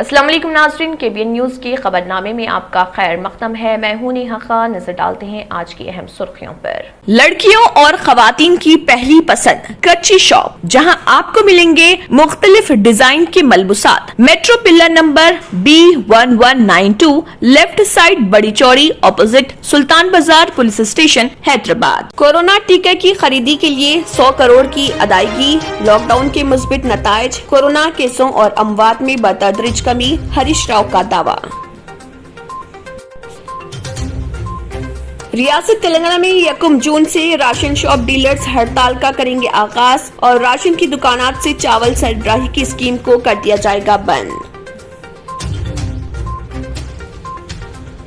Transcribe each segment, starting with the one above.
अस्सलाम वालेकुम नाज़रीन, KBN न्यूज़ के खबरनामे में आपका खैर मक़दम है। मैं हूं नेहा खान। नजर डालते हैं आज की अहम सुर्खियों पर। लड़कियों और खवातीन की पहली पसंद कच्ची शॉप, जहां आपको मिलेंगे मुख्तलिफ डिजाइन के मलबूसात। Metro pillar number B1192, left side बड़ी चौड़ी, ऑपोजिट सुल्तान बाजार पुलिस स्टेशन, हैदराबाद। कोरोना टीके की खरीदी के लिए 100 करोड़ की अदायगी। लॉकडाउन के मुस्बित नताइज, कोरोना केसों और अमवात में बतदरीज कमी, हरीश राव का दावा। रियासत तेलंगाना में 1 जून से राशन शॉप डीलर्स हड़ताल का करेंगे आगाज और राशन की दुकानात से चावल सरबराही की स्कीम को कर दिया जाएगा बंद।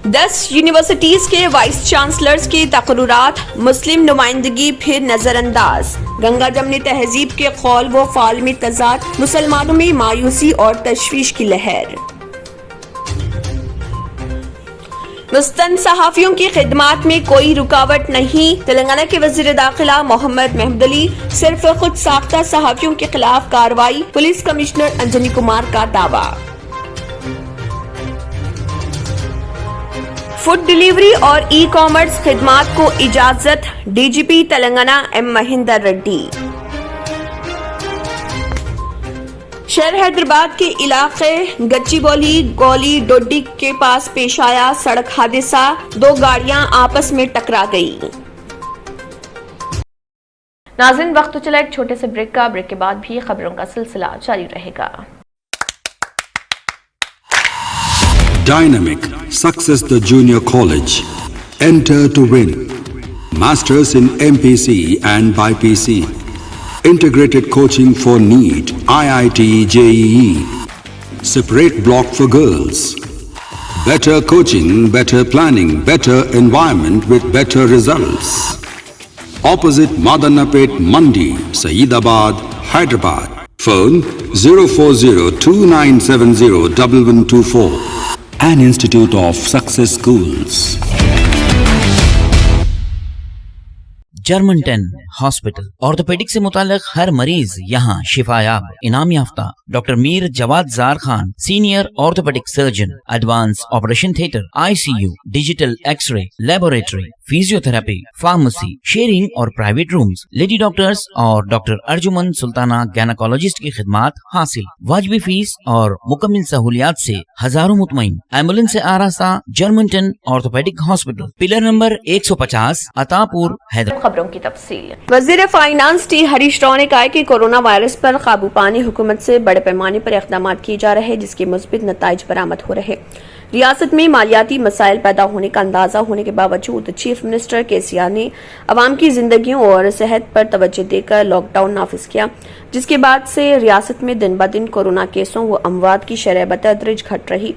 10 यूनिवर्सिटीज के वाइस चांसलर्स के तकर्रुरात, मुस्लिम नुमाइंदगी फिर नजरअंदाज। गंगा जमनी तहजीब के कौल व फाल में तजाद, मुसलमानों में मायूसी और तशवीश की लहर। मुस्तन सहाफियों की खिदमात में कोई रुकावट नहीं। तेलंगाना के वजीर दाखिला मोहम्मद महमूद अली, सिर्फ खुद साख्ता सहाफियों के खिलाफ कार्रवाई। पुलिस कमिश्नर अंजनी कुमार का दावा। फूड डिलीवरी और ई कॉमर्स खिदमात को इजाजत, डीजीपी तेलंगाना एम महेंदर रेड्डी। शहर हैदराबाद के इलाके गच्चीबौली गौली डोडी के पास पेश आया सड़क हादसा, 2 गाड़ियां आपस में टकरा गई। नाज़रीन, वक्त तो चला एक छोटे से ब्रेक का। ब्रेक के बाद भी खबरों का सिलसिला जारी रहेगा। Dynamic Success the Junior College. Enter to win. Masters in MPC and BPC. Integrated coaching for NEET, IIT, JEE. Separate block for girls. Better coaching, better planning, better environment with better results. Opposite Madanapet Mandi, Saeedabad, Hyderabad. Phone 04029701124. An Institute of Success Schools. German 10 hospital orthopaedic से मुताल्लिक हर मरीज यहाँ शिफायाब। इनाम याफ्ता doctor Mir Jawad Zar Khan, senior orthopaedic surgeon, advance operation theatre, ICU, digital x ray, laboratory, physiotherapy, pharmacy, sharing और private rooms, lady doctors और डॉक्टर अर्जुमन सुल्ताना गायनेकोलॉजिस्ट की खिदमात हासिल। वाजिबी फीस और मुकम्मल सहूलियात से हजारों मुतमईन। एम्बुलेंस से आरास्ता German 10 orthopaedic hospital, pillar number 150, Attapur, Hyderabad. खबरों की तफसील। वजीर फाइनेंस टी हरीश राव ने कहा कि कोरोना वायरस पर काबू पाने हुकूमत से बड़े पैमाने पर इक़दाम किए जा रहे हैं, जिसके मुस्बित नताइज बरामद हो रहे। रियासत में मालियाती मसाइल पैदा होने का अंदाजा होने के बावजूद चीफ मिनिस्टर KCR ने अवाम की जिंदगियों और सेहत पर तवज्जो देकर लॉकडाउन नाफिज किया, जिसके बाद से रियासत में दिन ब दिन कोरोना केसों व अमवात की शरह बतदरीज घट रही।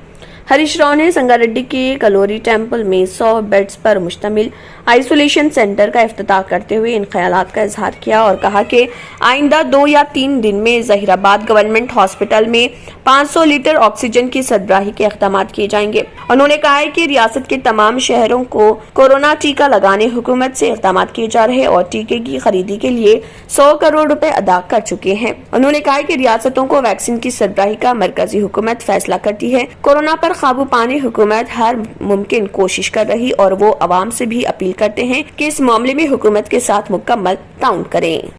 हरीश राव ने संगारेड्डी के कलोरी टेम्पल में 100 बेड्स पर मुश्तमिल आइसोलेशन सेंटर का इफ्तिताह करते हुए इन ख्यालात का इजहार किया और कहा कि आइंदा 2 या 3 दिन में जहीराबाद गवर्नमेंट हॉस्पिटल में 500 लीटर ऑक्सीजन की सरबराही के इक़दाम किए जाएंगे। उन्होंने कहा है कि रियासत के तमाम शहरों को कोरोना टीका लगाने हुकूमत से इक़दाम किए जा रहे और टीके की खरीदी के लिए 100 करोड़ रुपए अदा कर चुके हैं। उन्होंने कहा कि रियासतों को वैक्सीन की सरबराही का मरकजी हुकूमत फैसला करती है। कोरोना पर काबू पाने हुकूमत हर मुमकिन कोशिश कर रही और वो अवाम से भी अपील करते हैं कि इस मामले में हुकूमत के साथ मुकम्मल ताउन करें।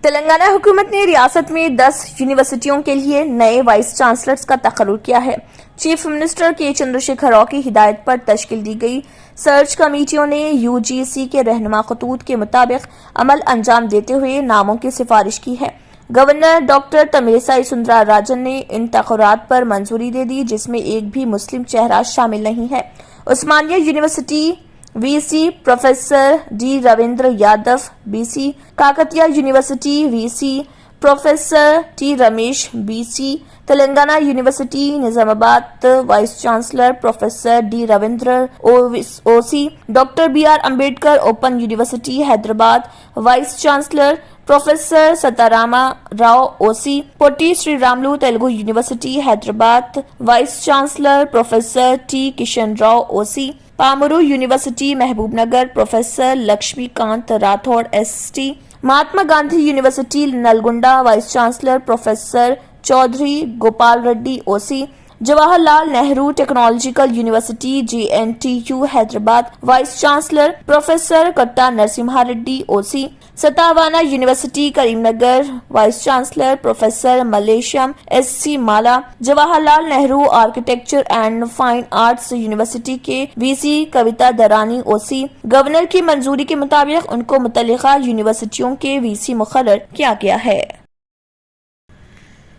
तेलंगाना हुकूमत ने रियासत में 10 यूनिवर्सिटियों के लिए नए वाइस चांसलर्स का तकर्रुर किया है। चीफ मिनिस्टर के चंद्रशेखर राव की हिदायत पर तश्कील दी गई सर्च कमेटियों ने UGC के रहनुमा खतूत के मुताबिक अमल अंजाम देते हुए नामों की सिफारिश की है। गवर्नर डॉक्टर तमिलिसाई सुंदरराजन ने इन तकर्रुरात पर मंजूरी दे दी, जिसमें एक भी मुस्लिम चेहरा शामिल नहीं है। Osmania university VC professor D Ravindra Yadav, BC Kakatiya university VC professor T Ramesh, BC Telangana university Nizamabad vice chancellor professor D Ravindra OC, doctor BR Ambedkar open university Hyderabad vice chancellor professor Sitarama Rao OC, Potti Sriramulu Telugu university Hyderabad vice chancellor professor T Kishan Rao OC, Palamuru university Mahabubnagar professor Lakshmikant Rathod ST, Mahatma Gandhi university Nalgonda vice chancellor professor Chaudhary Gopal Reddy OC, Jawaharlal Nehru technological university JNTU Hyderabad vice chancellor professor Katta Narasimha Reddy OC, Satavahana university Karimnagar vice chancellor professor Mallesham SC Mala, Jawaharlal Nehru architecture and fine arts university के VC Kavitha Darani OC. Governor की मंजूरी के मुताबिक उनको मुतल्लिका यूनिवर्सिटियों के VC मुकर्रर किया गया है।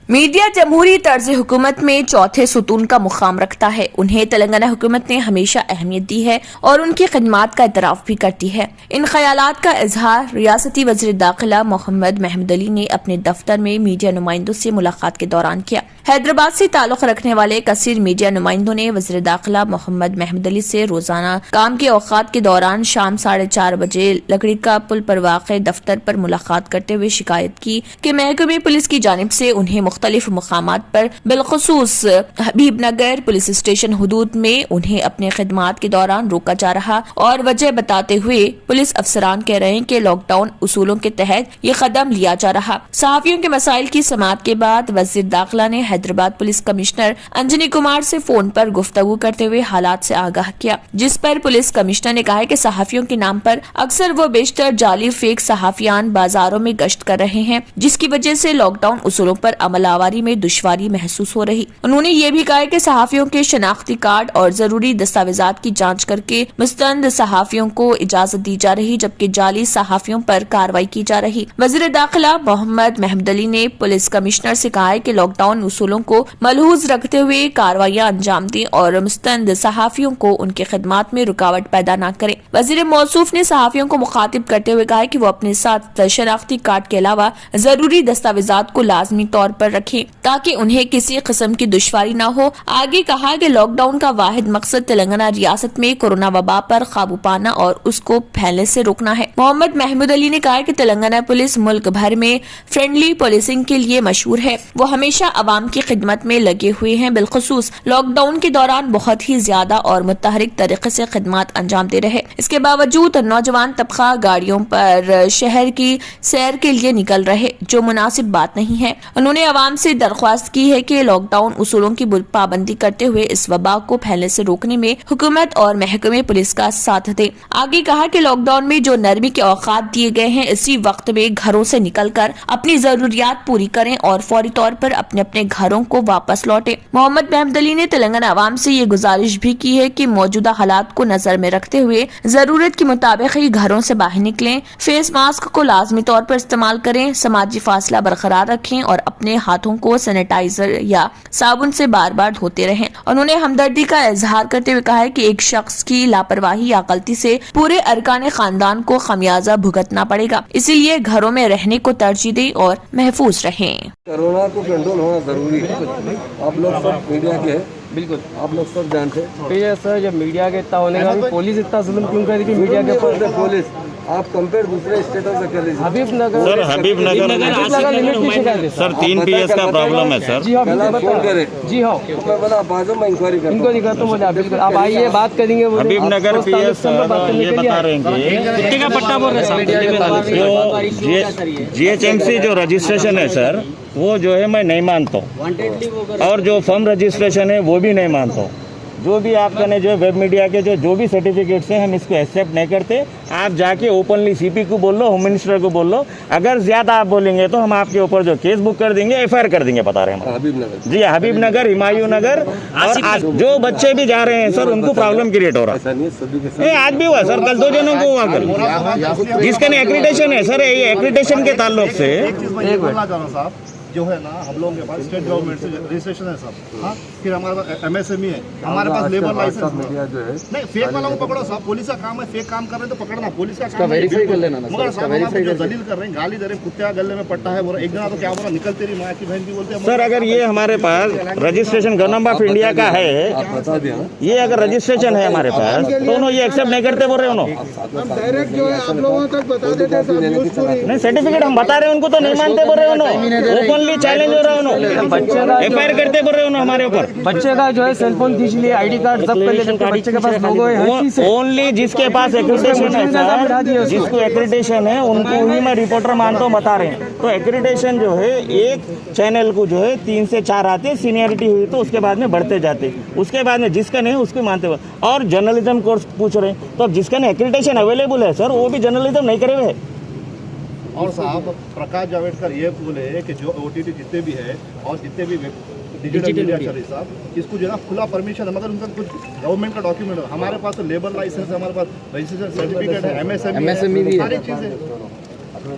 मीडिया जमहूरी तर्ज हुकूमत में चौथे सुतून का मुकाम रखता है। उन्हें तेलंगाना हुकूमत ने हमेशा अहमियत दी है और उनकी खिदमात का इतराफ भी करती है। इन ख्यालात का इजहार रियासती वज़ीर दाखिला मोहम्मद महमूद अली ने अपने दफ्तर में मीडिया नुमाइंदों से मुलाकात के दौरान किया। हैदराबाद से ताल्लुक रखने वाले कसीर मीडिया नुमाइंदों ने वज़ीर दाखिला मोहम्मद महमूद अली से रोजाना काम के औकात के दौरान शाम 4:30 बजे लकड़ी का पुल पर वाक़े दफ्तर पर मुलाकात करते हुए शिकायत की कि महकमे पुलिस की जानिब से उन्हें मुख्तलिफ मकामात पर बिलखुसूस हबीबनगर पुलिस स्टेशन हुदूद में उन्हें अपने खिदमात के दौरान रोका जा रहा और वजह बताते हुए पुलिस अफसरान कह रहे हैं कि लॉकडाउन उसूलों के तहत ये कदम लिया जा रहा। सहाफियों के मसाइल की समाअत के बाद वज़ीर दाखिला ने हैदराबाद पुलिस कमिश्नर अंजनी कुमार से फोन पर गुफ्तगू करते हुए हालात से आगाह किया, जिस पर पुलिस कमिश्नर ने कहा कि सहाफियों के नाम पर अक्सर वो बेशतर जाली फेक सहाफियान बाजारों में गश्त कर रहे हैं, जिसकी वजह से लॉकडाउन उसूलों पर अमलावरी में दुश्वारी महसूस हो रही। उन्होंने ये भी कहा कि सहाफियों के शनाख्ती कार्ड और जरूरी दस्तावेजात की जांच करके मुस्तंद सहाफियों को इजाजत दी जा रही, जबकि जाली सहाफियों पर कार्रवाई की जा रही। वज़ीर दाखिला मोहम्मद महमूद अली ने पुलिस कमिश्नर से कहा है कि लॉकडाउन उसूलों को मलहूज रखते हुए कार्रवाइयां अंजाम दें और मुस्तंद सहाफियों को उनके खिदमात में रुकावट पैदा न करें। वज़ीर मौसूफ ने सहाफियों को मुखातिब करते हुए कहा कि वो अपने साथ शनाख्ती कार्ड के अलावा जरूरी दस्तावेजात को लाजमी तौर पर रखें ताकि उन्हें किसी किस्म की दुश्वारी न हो। आगे कहा कि लॉकडाउन का वाहिद मकसद तेलंगाना रियासत में कोरोना वबा पर काबू पाना और उसको फैलने से रोकना है। मोहम्मद महमूद अली ने कहा कि तेलंगाना पुलिस मुल्क भर में फ्रेंडली पुलिसिंग के लिए मशहूर है। वो हमेशा अवाम की खिदमत में लगे हुए हैं, बिलखुसूस लॉकडाउन के दौरान बहुत ही ज्यादा और मुतहरिक तरीके से खिदमत अंजाम दे रहे। इसके बावजूद नौजवान तबका गाड़ियों पर शहर की सैर के लिए निकल रहे, जो मुनासिब बात नहीं है। उन्होंने अवाम से दरख्वास्त की है कि लॉकडाउन उसूलों की पाबंदी करते हुए इस वबा को फैलने से रोकने में हुकूमत और महकमे पुलिस का साथ दे। आगे कहा कि लॉकडाउन में जो नरमी के औकात दिए गए हैं, इसी वक्त में घरों से निकलकर अपनी जरूरियात पूरी करें और फौरी तौर पर अपने अपने घरों को वापस लौटे। मोहम्मद महमूद अली ने तेलंगाना अवाम से ये गुजारिश भी की है कि मौजूदा हालात को नजर में रखते हुए जरूरत के मुताबिक ही घरों से बाहर निकलें, फेस मास्क को लाजमी तौर पर इस्तेमाल करें, समाजी फासला बरकरार रखें और अपने हाथों को सैनिटाइजर या साबुन से बार बार धोते रहें। उन्होंने हमदर्दी का इजहार करते हुए कहा है कि एक शख्स की लापरवाही या गलती से पूरे अरकान खानदान को खमियाजा भुगतना पड़ेगा, इसीलिए घरों में रहने को तरजीह दें और महफूज रहें। कोरोना को कंट्रोल होना जरूरी है। आप लोग सब मीडिया के हैं, बिल्कुल आप लोग सब जानते हैं। सर जब मीडिया के इतना होने का भी पुलिस इतना जुल्म क्यों कर रही थी मीडिया के ऊपर? पुलिस आप कंपेयर दूसरे स्टेटों से कर लीजिए। हबीबनगर सर हबीबनगर लिमिट की शिकायत है सर 3 PS का प्रॉब्लम है सर। जी हाँ पहला फोन करें। जी हाँ मैं बता बाजू में इंक्वायरी करता इनको दिखाता हूँ मुझे। बिल्कुल आप आइए, बात करेंगे। हबीबनगर PS ये बता रहे हैं कि कुत्ते का पट्टा बोल रहे जो GHMC जो रजिस्ट्रेशन है सर, वो जो है मैं नहीं मानता हूँ, और जो फर्म रजिस्ट्रेशन है वो भी नहीं मानता हूँ। जो भी आपका ने जो वेब मीडिया के जो भी सर्टिफिकेट्स हैं, हम इसको एक्सेप्ट नहीं करते। आप जाके ओपनली CP को बोल लो, होम मिनिस्टर को बोल लो। अगर ज्यादा आप बोलेंगे तो हम आपके ऊपर जो केस बुक कर देंगे, FIR कर देंगे, बता रहे हैं हबीबनगर। जी हबीबनगर, हिमायू नगर, और आज जो बच्चे भी जा रहे हैं सर, उनको प्रॉब्लम क्रिएट हो रहा है। आज भी हुआ सर, कल 2 जनों को हुआ कल, जिसका एक्रीडिटेशन है सर। ये एक्रीडिटेशन के ताल्लुक से जो है ना, हम लोगों के पास स्टेट गवर्नमेंट से रजिस्ट्रेशन है सब। हाँ, फिर हमारे पास MSME है, हमारे पास लेबर लाइसेंस मीडिया जो है नहीं। फेक वालों को पकड़ो साहब, पुलिस का काम है। फेक काम कर रहे हैं तो पकड़ना पुलिस का काम है। वेरीफाई कर लेना। मगर साहब जो जलील कर रहे हैं, गाली दे रहे हैं, कुत्ते का गले में पट्टा है बोला। एक दिन तो क्या बोला, निकल तेरी माँ की बहन की बोलते हैं सर। अगर ये हमारे पास रजिस्ट्रेशन गवर्नमेंट ऑफ इंडिया का है, आप बता दिया, ये अगर रजिस्ट्रेशन है हमारे पास, तो उन्होंने ये एक्सेप्ट नहीं करते बोल रहे उन्होंने। डायरेक्ट जो है आप लोगों तक बता देते हैं। नहीं, सर्टिफिकेट हम बता रहे हैं उनको तो नहीं मानते बोल रहे उन्होंने। ओपनली ओपनली चैलेंज हो रहा है, बच्चे का एफआईआर करते बोल रहे हो ना हमारे ऊपर। बच्चे का जो है सेलफोन खींच लिए, आईडी कार्ड जब्त कर लिए, जबकि बच्चे के पास लोगो है, हर चीज है। ओनली जिसके पास एक्रेडिटेशन है सर, जिसको एक्रेडिटेशन है उनको ही मैं रिपोर्टर मानता हूँ, बता रहे हैं। तो एक्रेडिटेशन जो है एक चैनल को जो है 3 से 4 आते, सीनियरिटी हुई तो उसके बाद में बढ़ते जाते, उसके बाद में जिसका नहीं उसको मानते हुए। और जर्नलिज्म कोर्स पूछ रहे हैं, तो अब जिसका नहीं एक्रेडिटेशन अवेलेबल है सर, वो भी जर्नलिज्म नहीं करे हुए है। और साहब प्रकाश जावड़ेकर ये बोले कि जो OTT जितने भी है और जितने भी डिजिटल मीडिया चल रही साहब, इसको जो है ना खुला परमिशन है, मगर उनका कुछ गवर्नमेंट का डॉक्यूमेंट है। हमारे पास तो लेबर लाइसेंस है, हमारे पास रजिस्ट्रेशन सर्टिफिकेट है, MSME भी है, सारी चीज़ें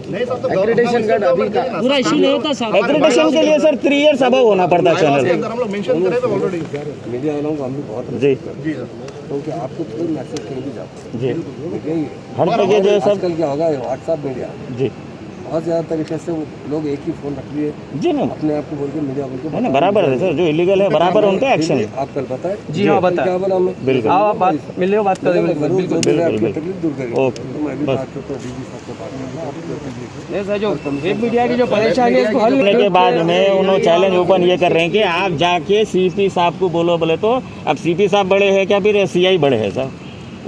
नहीं सब तो एक्रेडिटेशन कार्ड अभी का पूरा इशू नहीं होता साहब। एक्रेडिटेशन के लिए सर 3 ईयर्स अबव होना पड़ता है चैनल। हम लोग मेंशन करे थे ऑलरेडी। मीडिया वालों को हम भी बहुत जी जी सर, क्योंकि आपको कोई मैसेज कहीं भी जाता जी, है हर जगह जो है सब। आजकल क्या होगा, व्हाट्सएप मीडिया जी बहुत ज़्यादा तरीके से लोग एक ही फ़ोन रख लिए, जी ना, अपने आप को बोल के मीडिया बोल के ना बराबर है सर, जो इलीगल है बराबर उन पे एक्शन। आप कल बताएं। जी हाँ बताएं। क्या बोला हमें? बिल्कुल आओ आप बात मिले हो, बात करेंगे जरूर बिल्कुल। जो आपकी तकलीफ दूर करेंगे। ओके, तो मैं भी बस। बात करता हूँ, DG साहब से बात करता हूँ। नहीं सर, जो वेब मीडिया की जो परेशानी है इसको हल करने के बाद में उन्होंने चैलेंज ओपन ये कर रहे हैं कि आप जाके CP साहब को बोलो। बोले तो अब CP साहब बड़े हैं क्या, फिर CI बड़े हैं सर?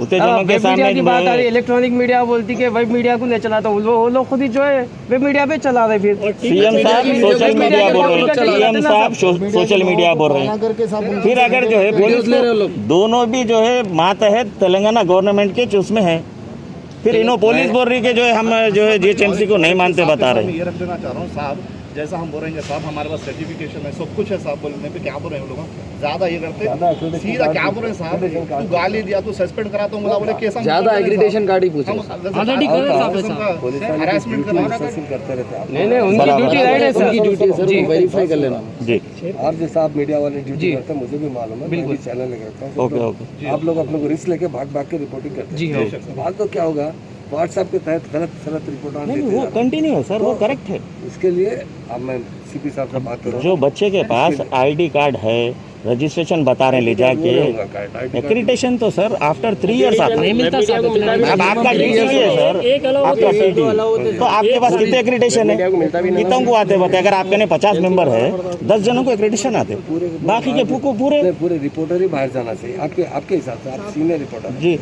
उतने जनों के वेब मीडिया की बात आ रही है, सामने इलेक्ट्रॉनिक मीडिया बोलती कि वेब मीडिया को नहीं चलाता, वो लोग खुद ही जो है वेब मीडिया पे चला रहे। फिर CM साहब सोशल मीडिया बोल रहे हैं, CM साहब सोशल मीडिया बोल रहे हैं। फिर अगर जो है पुलिस दोनों भी जो है मातहत तेलंगाना गवर्नमेंट के उसमें है, फिर इन्हों पुलिस बोल रही है कि जो है हम जो है GHMC को नहीं मानते, बता रहे हैं। ये रख देना चाह रहा हूँ साहब, जैसा हम बोल रहे हैं साहब हमारे पास सर्टिफिकेशन है, सब कुछ है साहब, बोलने पे क्या बोल रहे हैं लोग ज्यादा ये करते, सीधा क्या बोल रहे हैं साहब, तू गाली दिया तो सस्पेंड करा, तो बोले केस हम ज्यादा एग्रीडेशन कार्ड ही पूछे हरासमेंट कर करते रहते हैं। नहीं नहीं, उनकी ड्यूटी राइट है सर, उनकी ड्यूटी है सर, वेरीफाई कर लेना। जी आप जैसा आप मीडिया वाले ड्यूटी करते हैं, मुझे भी मालूम है, बिल्कुल चैनल लेकर करता हूँ। ओके ओके, आप लोग अपने को रिस्क लेके भाग भाग के रिपोर्टिंग करते हैं। जी हाँ। बाद तो क्या होगा, व्हाट्सएप के तहत गलत रिपोर्ट आने नहीं वो कंटिन्यू है सर, वो करेक्ट है। इसके लिए अब मैं CP साहब से बात करूँ। जो बच्चे के पास ID कार्ड है, रजिस्ट्रेशन बता रहे ले जाके, एक्रेडिटेशन तो सर आफ्टर 3 ईयर्स आता है। अब आपका DCE है सर, आपका CT, तो आपके पास कितने एक्रेडिटेशन है, कितनों को आते बताए? अगर आपके 50 मेंबर है, 10 जनों को एक्रेडिटेशन आते, बाकी के पूरे रिपोर्टर ही बाहर जाना चाहिए आपके हिसाब से। आप सीनियर रिपोर्टर जी,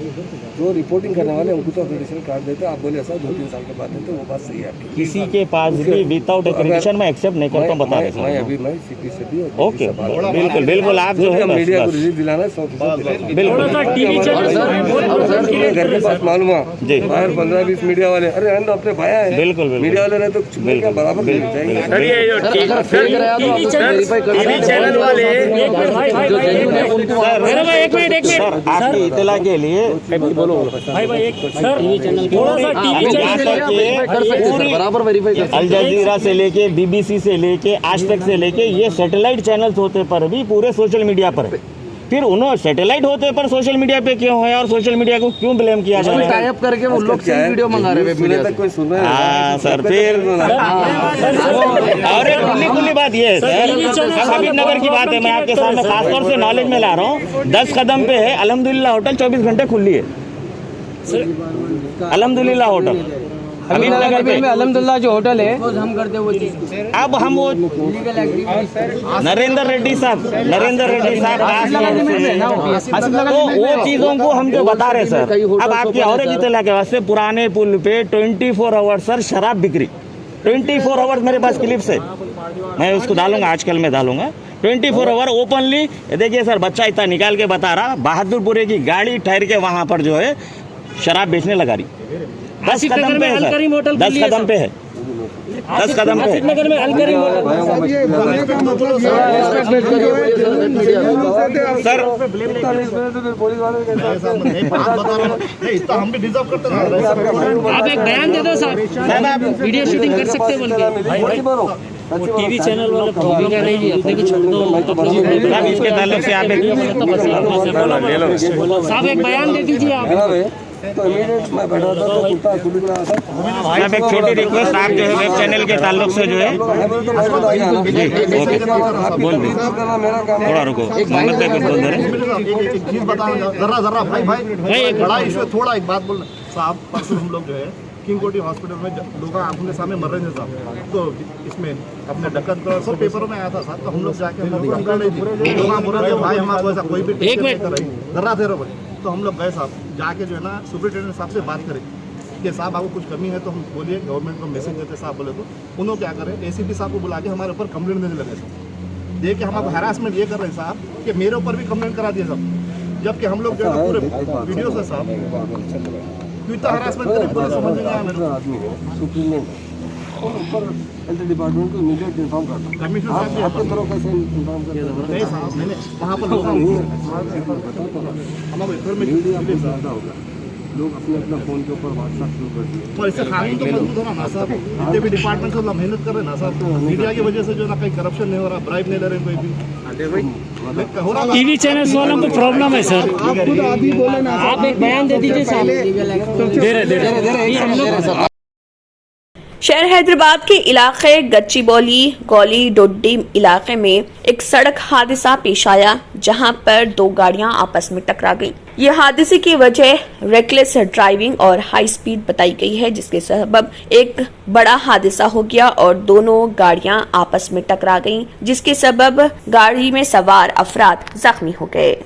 जो रिपोर्टिंग करने वाले उनको तो एक्रेडिटेशन कार्ड देते हैं। आप बोले सर 2-3 साल के बाद देते, वो बात सही है आपकी। किसी के पास भी विदाउट एक्रेडिटेशन मैं एक्सेप्ट नहीं करता हूँ, बता रहे मैं सर। अभी मैं CP से भी ओके, बिल्कुल बिल्कुल, आप जो है मीडिया को बस रिलीज दिलाना 100%। बिल्कुल घर के पास मालूम है जी, बाहर 15-20 मीडिया वाले, अरे हम तो अपने भाया है। बिल्कुल बिल्कुल मीडिया वाले रहे तो चुपने क्या बराबर करनी चाहिए। सर, आपकी इतला के लिए बराबर वेरीफाई कर। अल जजीरा से लेके BBC से लेके आज तक से लेके ये सैटेलाइट चैनल्स होते पर भी पूरे सोशल मीडिया पर है। फिर उन्होंने सैटेलाइट होते पर सोशल मीडिया पे क्यों है और सोशल मीडिया को क्यों ब्लेम किया जा रहा है? टाई अप करके वो लोग से वीडियो मंगा रहे हैं मीडिया तक कोई सुन रहा है? हाँ सर, फिर और एक खुली बात ये है सर, हबीबनगर की बात है, मैं आपके सामने खासतौर से नॉलेज में ला रहा हूँ। 10 कदम पे है अल्हम्दुलिल्लाह होटल, 24 घंटे खुली है अल्हम्दुलिल्लाह होटल हबीबनगर में। अल्हम्दुलिल्लाह जो होटल है हम करते वो चीज। अब हम वो नरेंद्र रेड्डी साहब तो वो चीजों को हम जो बता रहे सर। अब आपके और एक इतला के वास्ते पुराने पुल पे 24 आवर्स सर शराब बिक्री, 24 आवर्स मेरे पास क्लिप्स है, मैं उसको डालूंगा, आजकल मैं डालूंगा। 24 आवर ओपनली देखिए सर, बच्चा इतना निकाल के बता रहा, बहादुरपुरे की गाड़ी ठहर के वहां पर जो है शराब बेचने लगा रही। 10 कदम पे है सर, 10 कदम पे है, 10 कदम पे है। नगर में अलकरीम सर इतना हम भी डिजर्व करते हैं। आप एक बयान दे दो साहब, वीडियो शूटिंग कर सकते हैं बोल के। टीवी चैनल वाला टीवी का नहीं, अपने को छोड़ दो साहब, इसके ताल्लुक से आप साहब एक बयान दे दीजिए आप। तो इमीडिएट मैं बैठा था तो कुत्ता खुली बना था। साहब एक छोटी रिक्वेस्ट, आप जो है वेब चैनल के ताल्लुक से जो है ओके बोल दी, थोड़ा रुको, मोहम्मद भाई कुछ बोल दे रहे। एक चीज बताओ जरा भाई एक बड़ा इशू है, थोड़ा एक बात बोलना साहब। परसों हम लोग जो है किंग कोटी हॉस्पिटल में लोग आंखों के सामने मर रहे थे साहब, तो इसमें अपने डकन का सब पेपरों में आया था साहब, तो हम लोग जाके हम लोग कंप्लेंट नहीं दी, लोग बोल रहे थे भाई हमारे ऐसा कोई भी कर रहा थे भाई, तो हम लोग गए साहब, जाके जो है ना सुपरिटेंडेंट साहब से बात करें कि साहब आपको कुछ कमी है तो हम बोलिए, गवर्नमेंट को मैसेज देते साहब बोले, तो उन्होंने क्या करें एसीपी साहब को बुला के हमारे ऊपर कंप्लेंट देने लगे साहब, देख के हम आपको हरासमेंट ये कर रहे हैं साहब कि मेरे ऊपर भी कंप्लेंट करा दिए साहब, जबकि हम लोग जो है पूरे वीडियो से साहब क्यों हरासमेंट करें पूरे समझ नहीं आया मेरे आदमी है सुप्रीटेंडेंट और ऊपर हेल्थ डिपार्टमेंट को इमीडिएट इन्फॉर्म करता कमिश्नर साहब भी आपके तरफ कैसे इन्फॉर्म करते नहीं साहब, मैंने वहाँ पर हमारे इधर में मीडिया आपको ज़्यादा होगा, लोग अपने अपना फ़ोन के ऊपर व्हाट्सएप शुरू कर दिए, और इससे कानून तो मजबूत होना ना साहब, जितने भी डिपार्टमेंट से मेहनत कर रहे हैं ना साहब, मीडिया की वजह से जो ना कहीं करप्शन नहीं हो रहा, ब्राइब नहीं ले रहे कोई भी हो रहा। टीवी चैनल्स वालों को प्रॉब्लम है सर, आप खुद अभी बोले ना, आप एक बयान दे दीजिए साहब, दे रहे शहर हैदराबाद के इलाके गच्चीबौली गौली डोड्डी इलाके में एक सड़क हादसा पेश आया जहां पर दो गाड़ियां आपस में टकरा गईं। ये हादसे की वजह रेकलेस ड्राइविंग और हाई स्पीड बताई गई है, जिसके सबब एक बड़ा हादसा हो गया और दोनों गाड़ियां आपस में टकरा गईं, जिसके सबब गाड़ी में सवार अफराद जख्मी हो गए।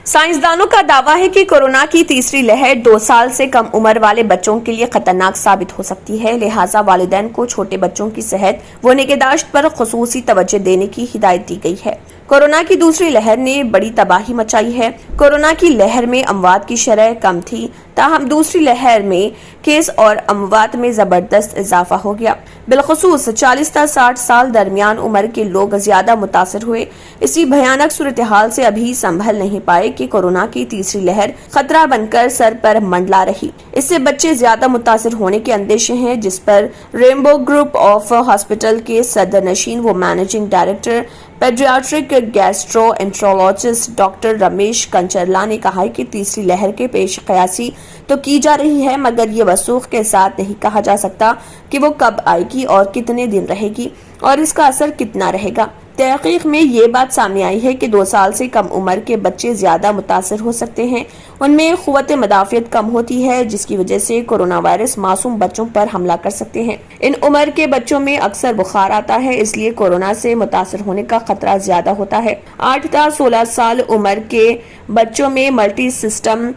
साइंसदानों का दावा है कि कोरोना की तीसरी लहर 2 साल से कम उम्र वाले बच्चों के लिए खतरनाक साबित हो सकती है, लिहाजा वालिदैन को छोटे बच्चों की सेहत व निगहदाश्त पर खुसूसी तवज्जो देने की हिदायत दी गई है। कोरोना की दूसरी लहर ने बड़ी तबाही मचाई है। कोरोना की लहर में अमवात की शरह कम थी, ताहम दूसरी लहर में केस और अमवात में जबरदस्त इजाफा हो गया। बिलखुसूस 40 से 60 साल दरमियान उम्र के लोग ज्यादा मुतासर हुए। इसी भयानक सूरत हाल से अभी संभल नहीं पाए कि कोरोना की तीसरी लहर खतरा बनकर सर पर मंडला रही। इससे बच्चे ज्यादा मुतासर होने के अंदेशे हैं, जिस पर रेनबो ग्रुप ऑफ हॉस्पिटल के सदर नशीन व managing director paediatric gastroenterologist doctor Ramesh Kancharla ने कहा है कि तीसरी लहर के पेश कयासी तो की जा रही है, मगर ये वसूख के साथ नहीं कहा जा सकता कि वो कब आएगी और कितने दिन रहेगी और इसका असर कितना रहेगा। तहकीक में ये बात सामने आई है कि 2 साल से कम उम्र के बच्चे ज्यादा मुतासर हो सकते हैं, उनमें क़ुव्वत मदाफ़ियत कम होती है, जिसकी वजह से कोरोना वायरस मासूम बच्चों पर हमला कर सकते हैं। इन उम्र के बच्चों में अक्सर बुखार आता है, इसलिए कोरोना से मुतासर होने का खतरा ज्यादा होता है। 8 से 16 साल उम्र के बच्चों में मल्टी सिस्टम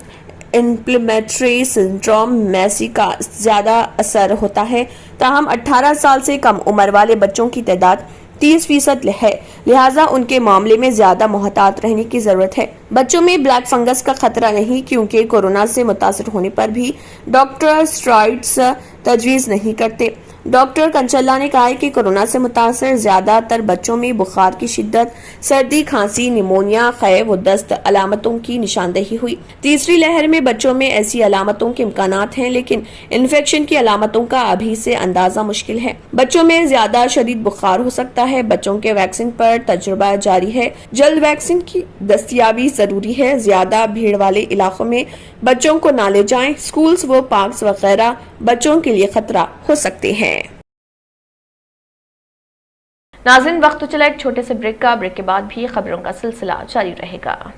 इन्फ्लेमेटरी सिंड्रोम मैसी का ज्यादा असर होता है, ताहम 18 साल से कम उम्र वाले बच्चों की तादाद 30% है, लिहाजा उनके मामले में ज्यादा मोहतात रहने की जरूरत है। बच्चों में ब्लैक फंगस का खतरा नहीं, क्योंकि कोरोना से मुतासर होने पर भी डॉक्टर स्टेरॉइड्स तजवीज नहीं करते। डॉक्टर कंचल्ला ने कहा है कि कोरोना से मुतासर ज्यादातर बच्चों में बुखार की शिद्दत, सर्दी, खांसी, निमोनिया, खै व दस्त अलामतों की निशानदेही हुई। तीसरी लहर में बच्चों में ऐसी अलामतों के इम्कानात हैं, लेकिन इन्फेक्शन की अलामतों का अभी से अंदाजा मुश्किल है। बच्चों में ज्यादा शदीद बुखार हो सकता है। बच्चों के वैक्सीन पर तजुर्बा जारी है, जल्द वैक्सीन की दस्तयाबी जरूरी है। ज्यादा भीड़ वाले इलाकों में बच्चों को ना ले जाएं। स्कूल्स व पार्क्स वगैरह बच्चों के लिए खतरा हो सकते हैं। नाज़रीन, वक्त तो चला एक छोटे से ब्रेक का। ब्रेक के बाद भी खबरों का सिलसिला जारी रहेगा।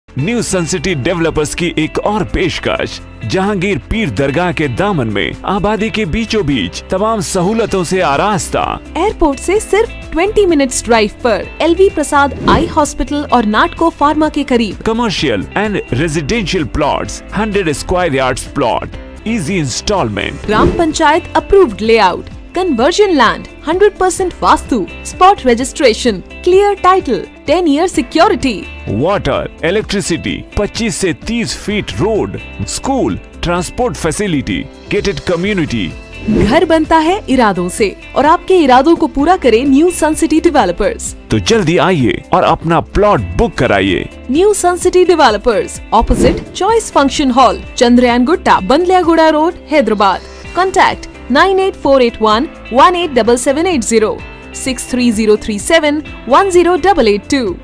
न्यू सन सिटी डेवलपर्स की एक और पेशकश, जहांगीर पीर दरगाह के दामन में आबादी के बीचों बीच तमाम सहूलतों से आरास्ता। एयरपोर्ट से सिर्फ 20 मिनट्स ड्राइव पर LV प्रसाद आई हॉस्पिटल और नाटको फार्मा के करीब। Commercial and residential plots, 100 square yards plot, easy installment, gram panchayat approved layout, conversion land, 100% vastu, spot registration, clear title, 10 year security, water, electricity, 25 से 30 feet road, school, transport facility, gated community. घर बनता है इरादों से और आपके इरादों को पूरा करे न्यू सन सिटी डेवलपर्स। तो जल्दी आइए और अपना प्लॉट बुक कराइए। New sun city developers, opposite choice function hall, Chandrayangutta, Bandlaguda road, Hyderabad. Contact 9848118780, 63037108882।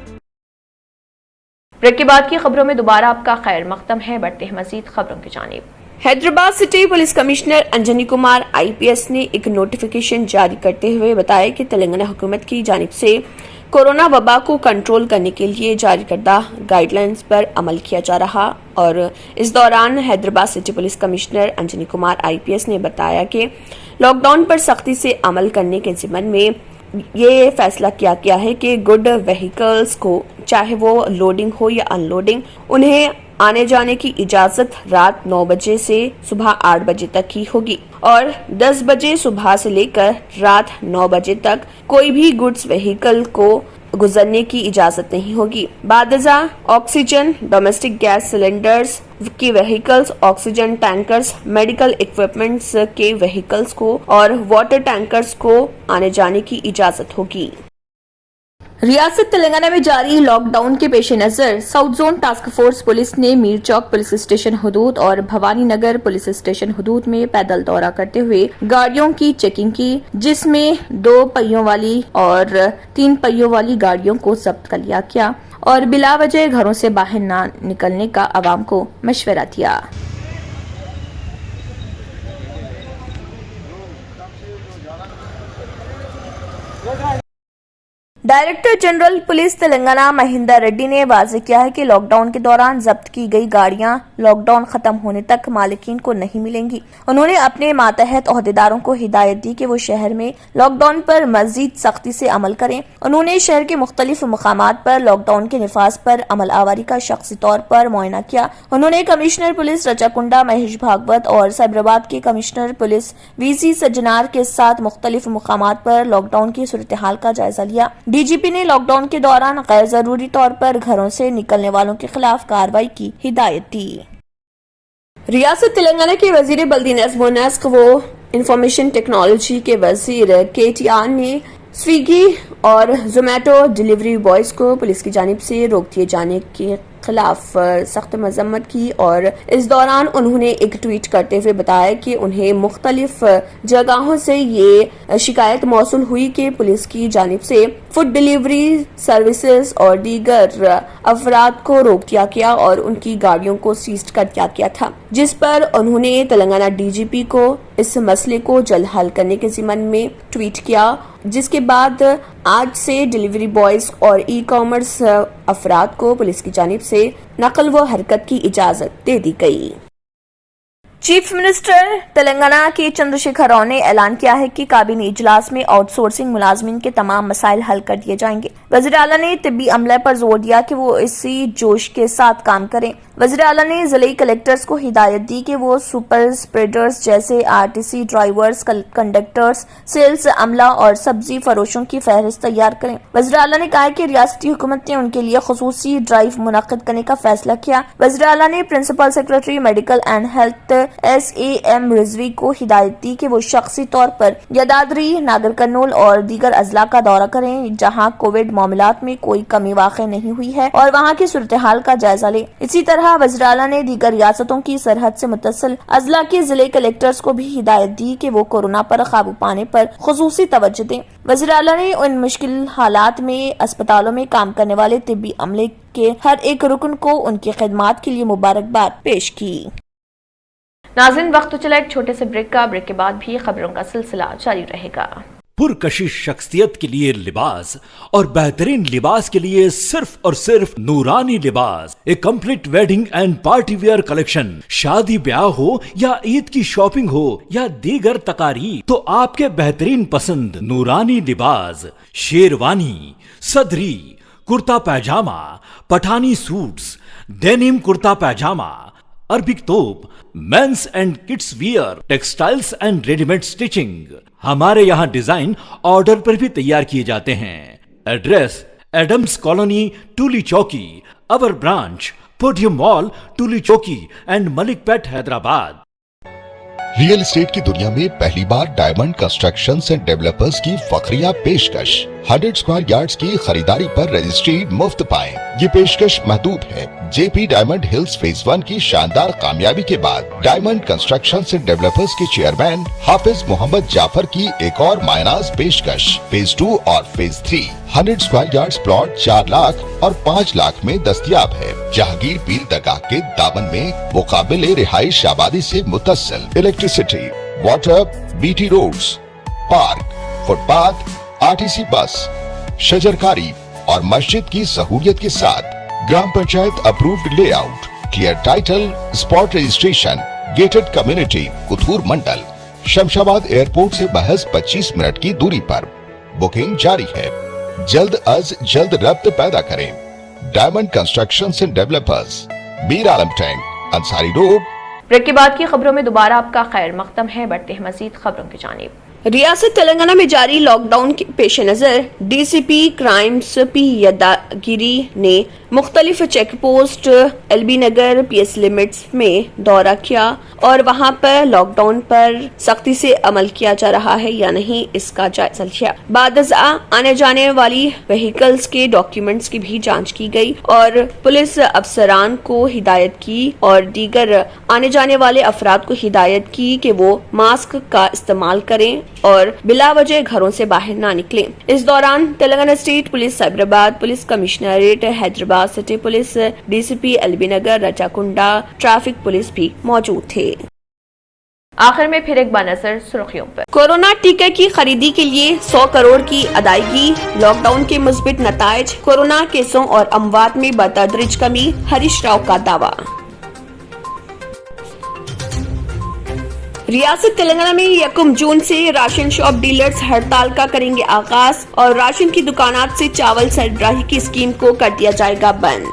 Break के बाद की खबरों में दोबारा आपका खैर मकदम है। बढ़ते हैं मजीद खबरों की जानिब। Hyderabad city police commissioner Anjani Kumar IPS ने एक नोटिफिकेशन जारी करते हुए बताया कि तेलंगाना हुकूमत की जानिब से कोरोना वबा को कंट्रोल करने के लिए जारी करदा गाइडलाइंस पर अमल किया जा रहा। और इस दौरान Hyderabad city police commissioner Anjani Kumar IPS ने बताया कि लॉकडाउन पर सख्ती से अमल करने के ज़िम्मन में ये फैसला किया गया है कि गुड व्हीकल्स को चाहे वो लोडिंग हो या अनलोडिंग, उन्हें आने जाने की इजाजत रात 9 बजे से सुबह 8 बजे तक ही होगी और 10 बजे सुबह से लेकर रात 9 बजे तक कोई भी गुड्स व्हीकल को गुजरने की इजाजत नहीं होगी। बादजा ऑक्सीजन, डोमेस्टिक गैस सिलेंडर्स के vehicles, oxygen tankers, medical equipments के व्हीकल्स को और वाटर टैंकर्स को आने जाने की इजाजत होगी। रियासत तेलंगाना में जारी लॉकडाउन के पेश नजर south zone task force police ने मीर चौक पुलिस स्टेशन हुदूद और भवानी नगर पुलिस स्टेशन हुदूद में पैदल दौरा करते हुए गाड़ियों की चेकिंग की, जिसमें 2 पहियों वाली और 3 पहियों वाली गाड़ियों को जब्त कर लिया गया और बिला वजह घरों से बाहर न निकलने का आवाम को मशवरा दिया। Director general police Telangana Mahendra Reddy ने वाज़ेह किया है कि लॉकडाउन के दौरान जब्त की गई गाड़ियां लॉकडाउन खत्म होने तक मालिकीन को नहीं मिलेंगी। उन्होंने अपने मातहत ओहदेदारों को हिदायत दी कि वो शहर में लॉकडाउन पर मजीद सख्ती से अमल करें। उन्होंने शहर के मुख्तलिफ मकामात पर लॉकडाउन के निफाज पर अमल आवारी का शख्सी तौर पर मुआयना किया। उन्होंने कमिश्नर पुलिस रचाकुंडा महेश भागवत और साइबराबाद के कमिश्नर पुलिस VC सज्जनार के साथ मुख्तलिफ मकामात पर लॉकडाउन की सूरत हाल का जायजा लिया। DGP ने लॉकडाउन के दौरान गैर जरूरी तौर पर घरों से निकलने वालों के खिलाफ कार्रवाई की हिदायत दी। रियासत तेलंगाना के वजीर बल्दी नज़्म व नस्क व इंफॉर्मेशन टेक्नोलॉजी के वजीर KTR ने स्विगी और जोमेटो डिलीवरी बॉयज को पुलिस की जानिब से रोक दिए जाने के खिलाफ सख्त मजम्मत की और इस दौरान उन्होंने एक ट्वीट करते हुए बताया कि उन्हें मुख्तलिफ जगहों से ये शिकायत मौसूल हुई कि पुलिस की जानिब से फूड डिलीवरी सर्विसेज और दीगर अफराद को रोक दिया गया और उनकी गाड़ियों को सीज कर दिया गया था, जिस पर उन्होंने तेलंगाना DGP को इस मसले को जल्द हल करने के ज़िम्मन में ट्वीट किया, जिसके बाद आज से डिलीवरी बॉयज और ई-कॉमर्स अफराद को पुलिस की जानिब से नकल व हरकत की इजाजत दे दी गई। चीफ मिनिस्टर तेलंगाना के चंद्रशेखर राव ने ऐलान किया है कि काबीना इजलास में आउटसोर्सिंग मुलाजमीन के तमाम मसाइल हल कर दिए जाएंगे। वज़ीर आला ने तिब्बी अमले पर जोर दिया कि वो इसी जोश के साथ काम करें। वज़ीर आला ने जिले कलेक्टर्स को हिदायत दी कि वो सुपर स्प्रेडर्स जैसे RTC ड्राइवर्स, कंडक्टर्स, सेल्स अमला और सब्जी फरोशों की फहरिस्त तैयार करें। वज़ीर आला ने कहा कि रियासती हुकूमत ने उनके लिए खुसूसी ड्राइव मुनक्किद करने का फैसला किया। वज़ीर आला ने principal secretary medical and health SAM Rizvi को हिदायत दी कि वो शख्सी तौर पर यदादरी, नागर कर्नूल और दीगर अजला का दौरा करें जहां कोविड मामलात में कोई कमी वाक़ई नहीं हुई है और वहां की सूरत हाल का जायजा लें। इसी तरह वज़ीर आला ने दीगर रियासतों की सरहद से मुत्तसिल अजला के जिले कलेक्टर्स को भी हिदायत दी कि वो कोरोना पर काबू पाने पर खुसूसी तवज्जो दें। वज़ीर आला ने उन मुश्किल हालात में अस्पतालों में काम करने वाले तिब्बी अमले के हर एक रुकन को उनकी खिदमात के लिए मुबारकबाद पेश की। नाज़रीन, वक्त तो चला एक छोटे से ब्रेक का। ब्रेक के बाद भी खबरों का सिलसिला जारी रहेगा। पुरकशिश शख्सियत के लिए लिबास और बेहतरीन लिबास के लिए सिर्फ और सिर्फ Noorani Libas, a complete wedding and party wear collection. शादी ब्याह हो या ईद की शॉपिंग हो या दीगर तकारीब, तो आपके बेहतरीन पसंद नूरानी लिबास, शेरवानी, सदरी, kurta pyjama, Pathani suits, denim kurta pyjama, Arabic तोप, men's and kids wear, textiles and readymade stitching. हमारे यहाँ डिजाइन ऑर्डर पर भी तैयार किए जाते हैं। एड्रेस एडम्स कॉलोनी, टूली चौकी। अवर ब्रांच पोडियम मॉल, टूली चौकी एंड मलिकपेट, हैदराबाद। रियल एस्टेट की दुनिया में पहली बार डायमंड कंस्ट्रक्शंस एंड डेवलपर्स की फखरिया पेशकश। 100 स्क्वायर यार्ड्स की खरीदारी पर रजिस्ट्री मुफ्त पाएं। ये पेशकश महदूद है। JP डायमंड हिल्स फेज 1 की शानदार कामयाबी के बाद डायमंड कंस्ट्रक्शंस एंड डेवलपर्स के चेयरमैन हाफिज मोहम्मद जाफर की एक और मायनाज पेशकश। फेज 2 और phase 3 100 square yards plot 4 lakh और 5 लाख में दस्तयाब है। जहांगीर पीर दरगाह के दामन में मुकाबिल रिहाइश आबादी से मुतस्सिल। Electricity, water, BT roads, park, footpath, RTC bus, शजरकारी और मस्जिद की सहूलियत के साथ gram panchayat approved layout, clear title, spot registration, gated community, Kothur mandal, Shamshabad airport से महज 25 मिनट की दूरी पर। बुकिंग जारी है। जल्द अज जल्द रब्त पैदा करें। Diamond constructions and developers, Mir Alam tank, Ansari road. Break के बाद की खबरों में दोबारा आपका खैर मकदम है। बढ़ते हैं मजीद खबरों की जानिब। रियासत तेलंगाना में जारी लॉकडाउन के पेश नजर डीसीपी क्राइम्स पी यादगिरी ने मुख्तलिफ चेक पोस्ट एलबी नगर पीएस लिमिट्स में दौरा किया और वहां पर लॉकडाउन पर सख्ती से अमल किया जा रहा है या नहीं इसका जायजा लिया। बाद आने जाने वाली व्हीकल्स के डॉक्यूमेंट्स की भी जांच की गई और पुलिस अफसरान को हिदायत की और दीगर आने जाने वाले अफराद को हिदायत की कि वो मास्क का इस्तेमाल करें और बिला वजह घरों से बाहर ना निकलें। इस दौरान Telangana state police, Cyberabad police commissionerate, Hyderabad city police, DCP LB Nagar, Rachakonda traffic police भी मौजूद थे। आखिर में फिर एक बार नजर सुर्खियों पर। कोरोना टीके की खरीदी के लिए 100 करोड़ की अदायगी, लॉकडाउन के मुस्बित नताइज, कोरोना केसों और अमवात में बतदरीज कमी, हरीश राव का दावा। रियासत तेलंगाना में 1 जून से राशन शॉप डीलर्स हड़ताल का करेंगे आगाज और राशन की दुकानात से चावल सरबराही की स्कीम को कर दिया जाएगा बंद।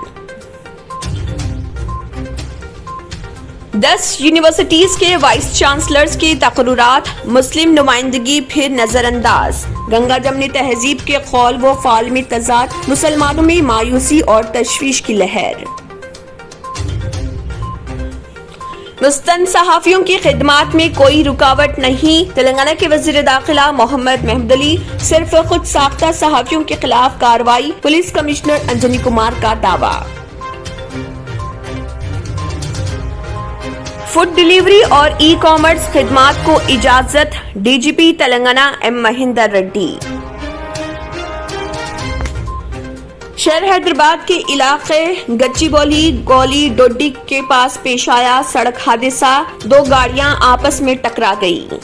10 यूनिवर्सिटीज के वाइस चांसलर्स के तकर्रुरात, मुस्लिम नुमाइंदगी फिर नजरअंदाज, गंगा जमनी तहजीब के कौल व फाल में तजाद, मुसलमानों में मायूसी और तशवीश की लहर। मुस्तन सहाफियों की खिदमात में कोई रुकावट नहीं, तेलंगाना के वजीर दाखिला मोहम्मद महमूद अली, सिर्फ खुद साख्ता सहाफियों के खिलाफ कार्रवाई, पुलिस कमिश्नर अंजनी कुमार का दावा। फूड डिलीवरी और ई कॉमर्स खिदमात को इजाजत, डीजीपी तेलंगाना एम महेंदर रेड्डी। शहर हैदराबाद के इलाके गच्चीबौली गौली डोडी के पास पेश आया सड़क हादसा, 2 गाड़ियां आपस में टकरा गई।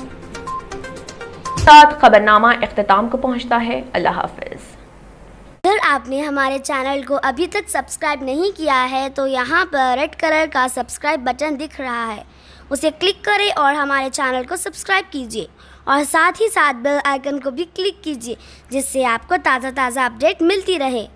साथ खबरनामा इख्तिताम को पहुंचता है। अल्लाह हाफिज। अगर आपने हमारे चैनल को अभी तक सब्सक्राइब नहीं किया है तो यहाँ पर रेड कलर का सब्सक्राइब बटन दिख रहा है, उसे क्लिक करें और हमारे चैनल को सब्सक्राइब कीजिए और साथ ही साथ बेल आइकन को भी क्लिक कीजिए जिससे आपको ताज़ा अपडेट मिलती रहे।